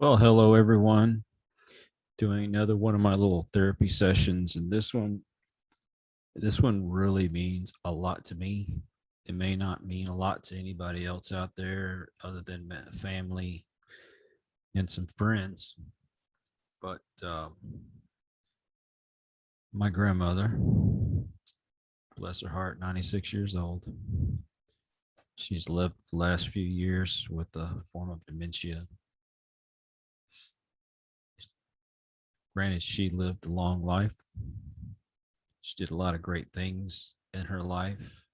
Well, hello everyone. Doing another one of my little therapy sessions, and this one really means a lot to me. It may not mean a lot to anybody else out there other than my family and some friends, but my grandmother, bless her heart, 96 years old. She's lived the last few years with a form of dementia. Granted, she lived a long life. She did a lot of great things in her life.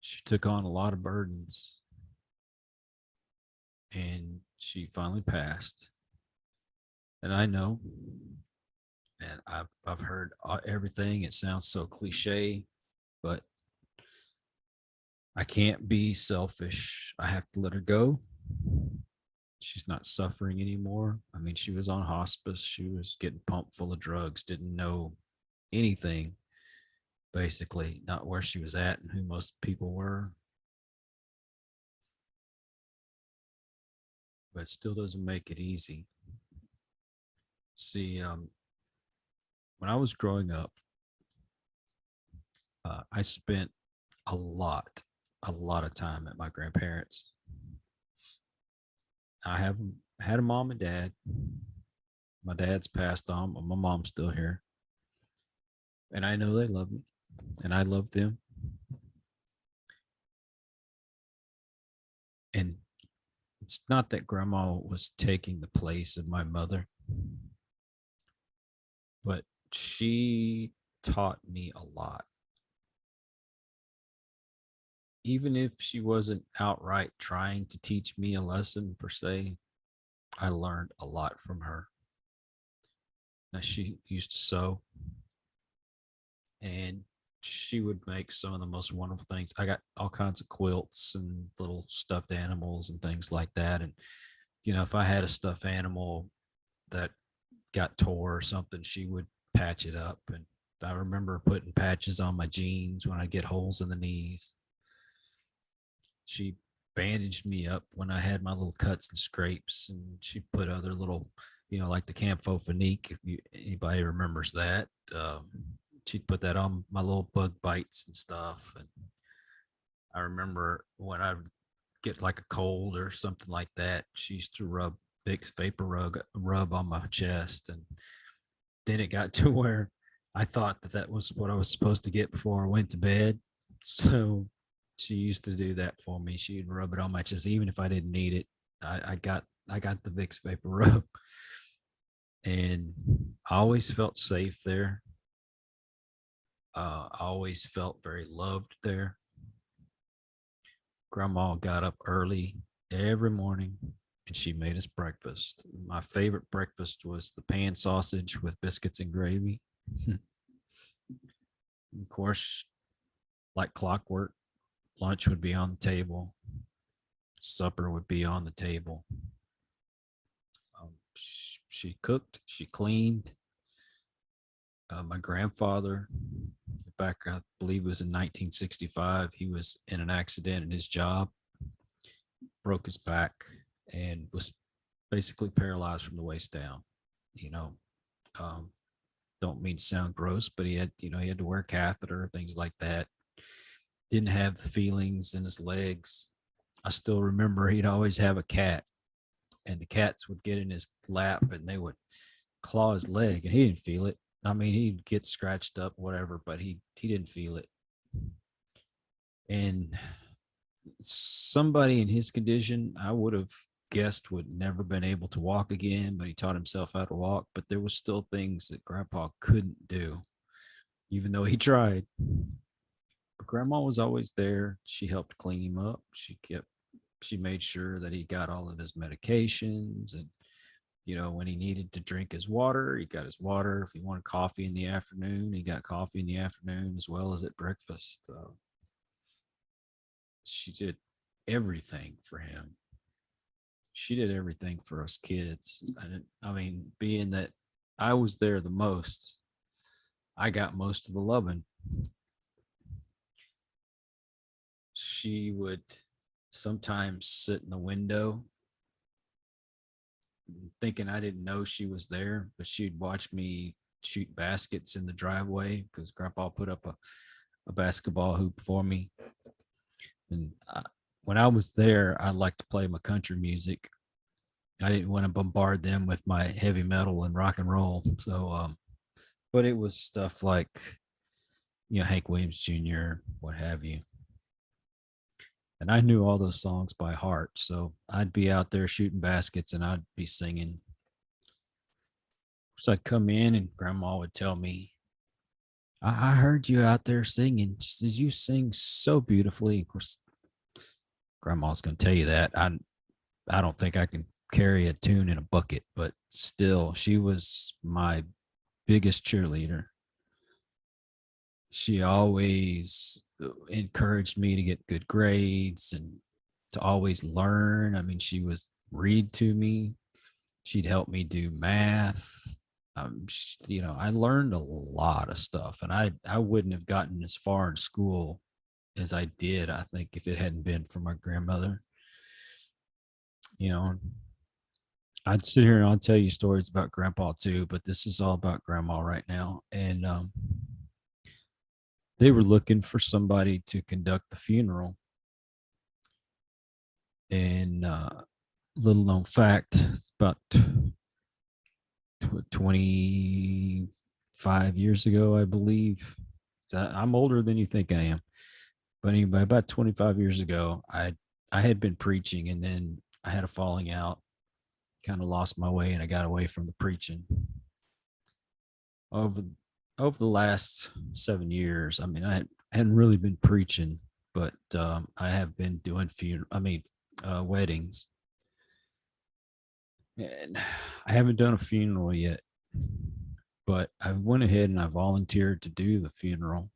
She took on a lot of burdens and she finally passed. And I know, and I've heard everything. It sounds so cliche, but I can't be selfish. I have to let her go. She's not suffering anymore. I mean, she was on hospice. She was getting pumped full of drugs, didn't know anything, basically, not where she was at and who most people were. But it still doesn't make it easy. See, when I was growing up, I spent a lot, a lot of time at my grandparents. I have had a mom and dad. My dad's passed on, but my mom's still here. And I know they love me and I love them. And it's not that grandma was taking the place of my mother, but she taught me a lot. Even if she wasn't outright trying to teach me a lesson per se, I learned a lot from her. Now, she used to sew and she would make some of the most wonderful things. I got all kinds of quilts and little stuffed animals and things like that. And, if I had a stuffed animal that got tore or something, she would patch it up. And I remember putting patches on my jeans when I get holes in the knees. She bandaged me up when I had my little cuts and scrapes, and she put other little, like the Campo Finique, if anybody remembers that. She'd put that on my little bug bites and stuff. And I remember when I would get like a cold or something like that, she used to rub Vicks Vapor rub on my chest, and then it got to where I thought that was what I was supposed to get before I went to bed. So she used to do that for me. She'd rub it on my chest, even if I didn't need it. I got the Vicks Vapor Rub, and I always felt safe there. I always felt very loved there. Grandma got up early every morning and she made us breakfast. My favorite breakfast was the pan sausage with biscuits and gravy. Of course, like clockwork, lunch would be on the table, supper would be on the table. She cooked, she cleaned. My grandfather, back I believe it was in 1965, he was in an accident in his job, broke his back, and was basically paralyzed from the waist down. You know, um, don't mean to sound gross, but he had to wear a catheter, things like that. Didn't have the feelings in his legs. I still remember he'd always have a cat, and the cats would get in his lap and they would claw his leg, and he didn't feel it. I mean, he'd get scratched up, whatever, but he didn't feel it. And somebody in his condition, I would have guessed would never been able to walk again, but he taught himself how to walk. But there was still things that Grandpa couldn't do, even though he tried. But Grandma was always there. She helped clean him up. She made sure that he got all of his medications, and when he needed to drink his water, he got his water. If he wanted coffee in the afternoon, he got coffee in the afternoon as well as at breakfast. She did everything for him. She did everything for us kids. I mean, being that I was there the most, I got most of the loving. She would sometimes sit in the window thinking I didn't know she was there, but she'd watch me shoot baskets in the driveway because Grandpa put up a basketball hoop for me. And when I was there, I liked to play my country music. I didn't want to bombard them with my heavy metal and rock and roll. So, but it was stuff like, Hank Williams Jr., what have you. And I knew all those songs by heart. So I'd be out there shooting baskets and I'd be singing. So I'd come in and Grandma would tell me, I heard you out there singing. She says, you sing so beautifully. Of course, Grandma's going to tell you that. I don't think I can carry a tune in a bucket, but still, she was my biggest cheerleader. She always encouraged me to get good grades and to always learn. I mean, she was read to me. She'd help me do math. I learned a lot of stuff, and I wouldn't have gotten as far in school as I did, I think, if it hadn't been for my grandmother. You know, I'd sit here and I'll tell you stories about Grandpa too, but this is all about Grandma right now. And they were looking for somebody to conduct the funeral. And little known fact, about 25 years ago, I believe. I'm older than you think I am. But anyway, about 25 years ago, I had been preaching and then I had a falling out, kind of lost my way, and I got away from the preaching. Over over the last 7 years, I mean, I hadn't really been preaching, but I have been doing weddings, and I haven't done a funeral yet. But I went ahead and I volunteered to do the funeral,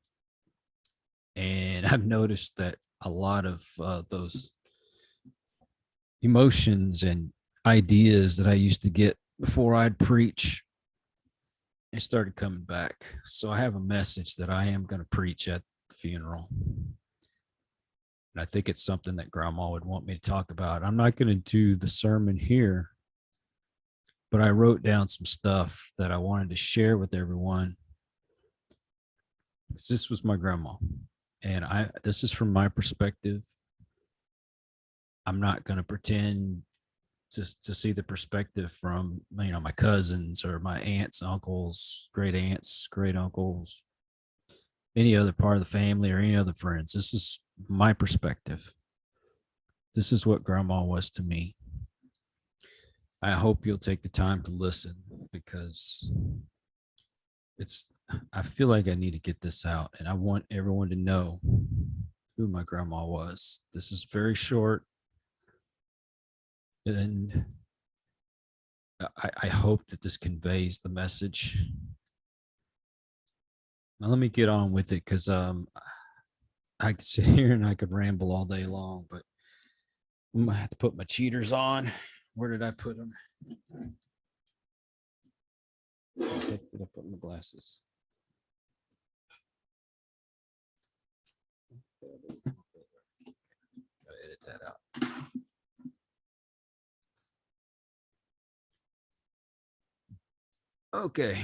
and I've noticed that a lot of those emotions and ideas that I used to get before I'd preach, it started coming back. So I have a message that I am going to preach at the funeral. And I think it's something that Grandma would want me to talk about. I'm not going to do the sermon here, but I wrote down some stuff that I wanted to share with everyone. This was my grandma. And this is from my perspective. I'm not going to pretend to see the perspective from my cousins or my aunts, uncles, great uncles, any other part of the family or any other friends. This is my perspective. This is what Grandma was to me. I hope you'll take the time to listen because I feel like I need to get this out and I want everyone to know who my grandma was. This is very short. And I hope that this conveys the message. Now let me get on with it because I could sit here and I could ramble all day long, but I'm gonna have to put my cheaters on. Where did I put them? Did I put my glasses? Gotta edit that out. Okay.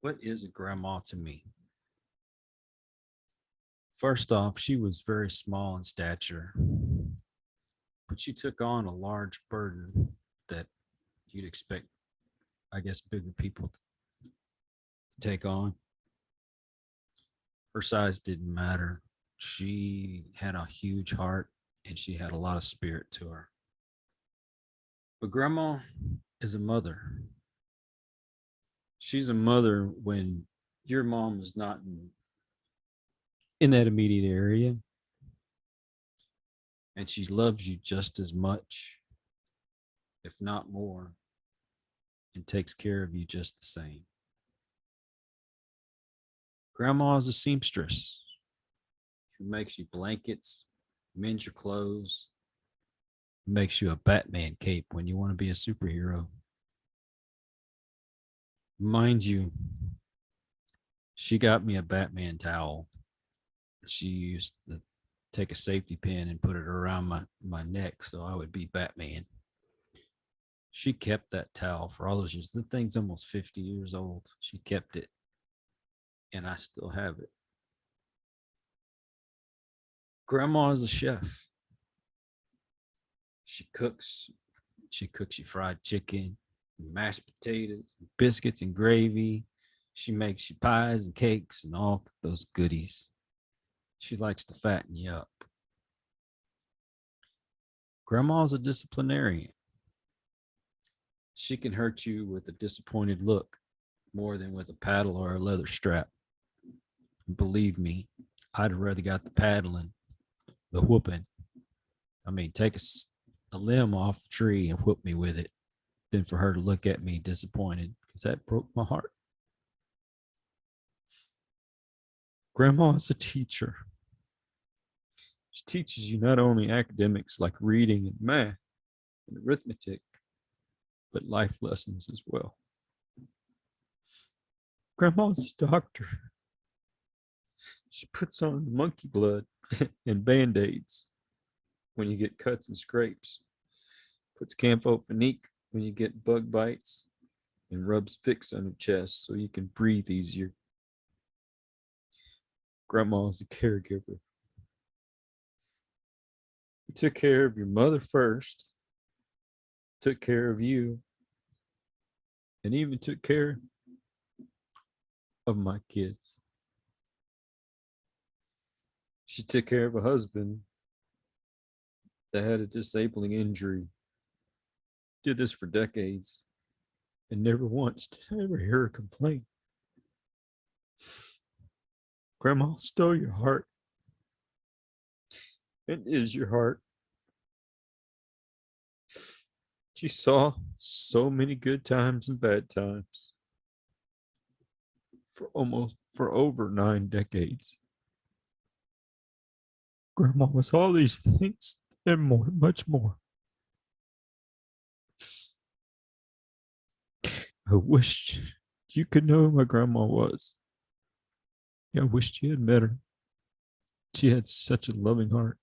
What is a grandma to me? First off, she was very small in stature, but she took on a large burden that you'd expect, I guess, bigger people to take on. Her size didn't matter. She had a huge heart and she had a lot of spirit to her. But grandma is a mother. She's a mother when your mom is not in that immediate area. And she loves you just as much, if not more, and takes care of you just the same. Grandma is a seamstress who makes you blankets, mends your clothes, makes you a Batman cape when you want to be a superhero. Mind you, she got me a Batman towel. She used to take a safety pin and put it around my neck so I would be Batman. She kept that towel for all those years. The thing's almost 50 years old. She kept it, and I still have it. Grandma is a chef. She cooks. She cooks you fried chicken, mashed potatoes, biscuits, and gravy. She makes you pies and cakes and all those goodies. She likes to fatten you up. Grandma's a disciplinarian. She can hurt you with a disappointed look more than with a paddle or a leather strap. Believe me, I'd have rather got the paddling, the whooping. I mean, take a limb off the tree and whoop me with it than for her to look at me disappointed because that broke my heart. Grandma is a teacher. She teaches you not only academics like reading and math and arithmetic, but life lessons as well. Grandma's a doctor. She puts on monkey blood and band-aids when you get cuts and scrapes, puts campho-phenique when you get bug bites, and rubs Vicks on your chest so you can breathe easier. Grandma is a caregiver. We took care of your mother first, took care of you, and even took care of my kids. She took care of a husband that had a disabling injury, did this for decades, and never once did I ever hear her complain. Grandma stole your heart. It is your heart. She saw so many good times and bad times for over 9 decades. Grandma was all these things and more, much more. I wished you could know who my grandma was. I wished you had met her. She had such a loving heart.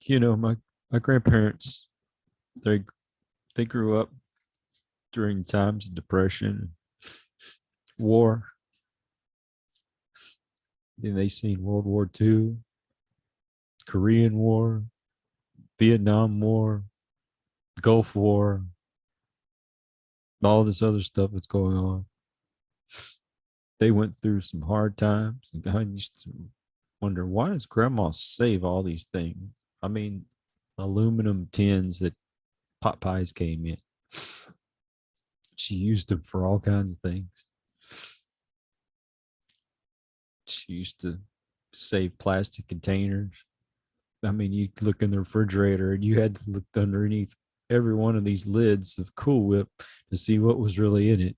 You know, my grandparents, they grew up during times of depression, war. Then they seen World War II, Korean War, Vietnam War, Gulf War, all this other stuff that's going on. They went through some hard times, and I used to wonder, why does grandma save all these things? I mean, aluminum tins that pot pies came in. She used them for all kinds of things. She used to save plastic containers. I mean, you look in the refrigerator and you had to look underneath every one of these lids of Cool Whip to see what was really in it.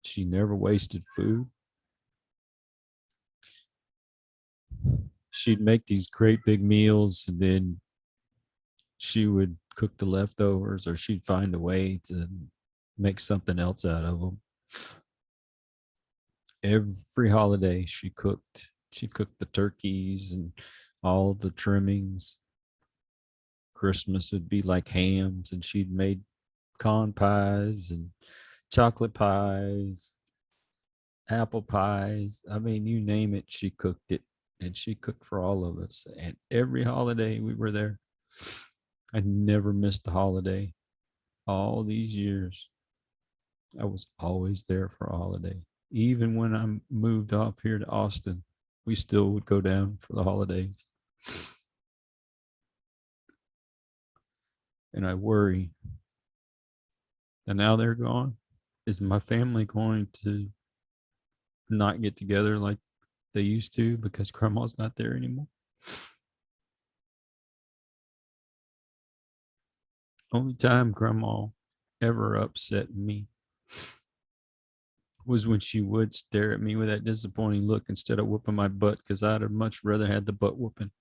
She never wasted food. She'd make these great big meals, and then she would cook the leftovers, or she'd find a way to make something else out of them. Every holiday she cooked. She cooked the turkeys and all the trimmings. Christmas would be like hams, and she'd made corn pies and chocolate pies, apple pies. I mean, you name it, she cooked it. And she cooked for all of us. And every holiday we were there. I never missed a holiday. All these years, I was always there for a holiday. Even when I moved off here to Austin, we still would go down for the holidays. And I worry that now they're gone. Is my family going to not get together like they used to because grandma's not there anymore? Only time grandma ever upset me was when she would stare at me with that disappointing look instead of whooping my butt, because I'd have much rather had the butt whooping.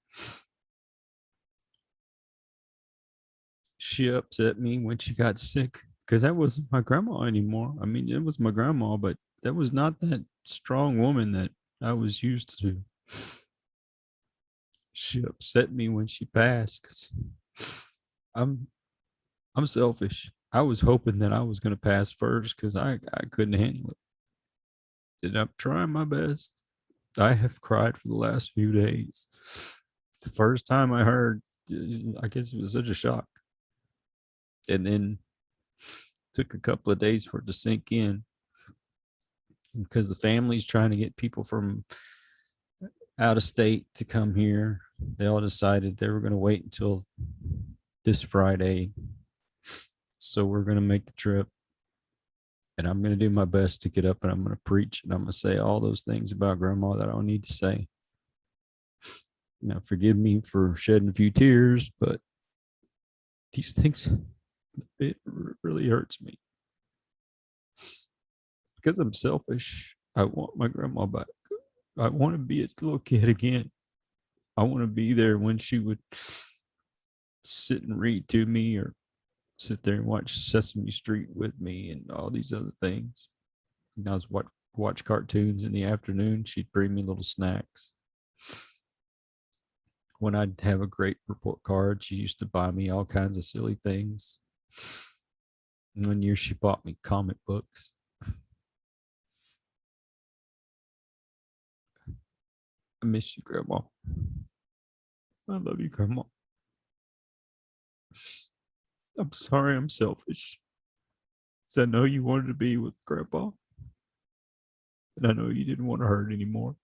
She upset me when she got sick because that wasn't my grandma anymore. I mean, it was my grandma, but that was not that strong woman that I was used to. She upset me when she passed because I'm I'm selfish. I was hoping that I was going to pass first because I couldn't handle it. And I'm trying my best. I have cried for the last few days. The first time I heard, I guess it was such a shock. And then took a couple of days for it to sink in because the family's trying to get people from out of state to come here. They all decided they were going to wait until this Friday. So we're going to make the trip. And I'm going to do my best to get up and I'm going to preach and I'm going to say all those things about grandma that I don't need to say. Now, forgive me for shedding a few tears, but these things, it really hurts me because I'm selfish. I want my grandma back. I want to be a little kid again. I want to be there when she would sit and read to me or sit there and watch Sesame Street with me and all these other things. And I was watch cartoons in the afternoon. She'd bring me little snacks. When I'd have a great report card, she used to buy me all kinds of silly things. And one year she bought me comic books. I miss you, Grandma. I love you, Grandma. I'm sorry I'm selfish. I know you wanted to be with Grandpa. And I know you didn't want to hurt anymore.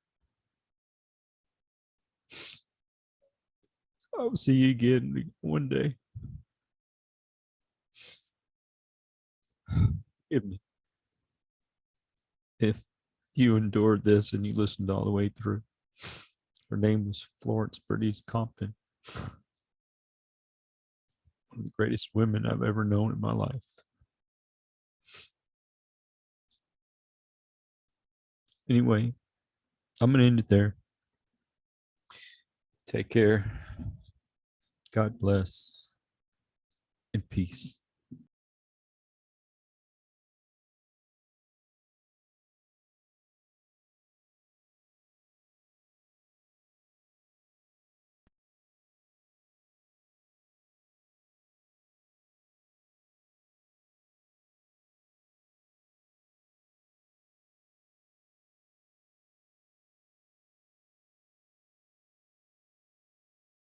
I'll see you again one day. Forgive me. If you endured this and you listened all the way through. Her name was Florence Bernice Compton. One of the greatest women I've ever known in my life. Anyway, I'm going to end it there. Take care. God bless. And peace.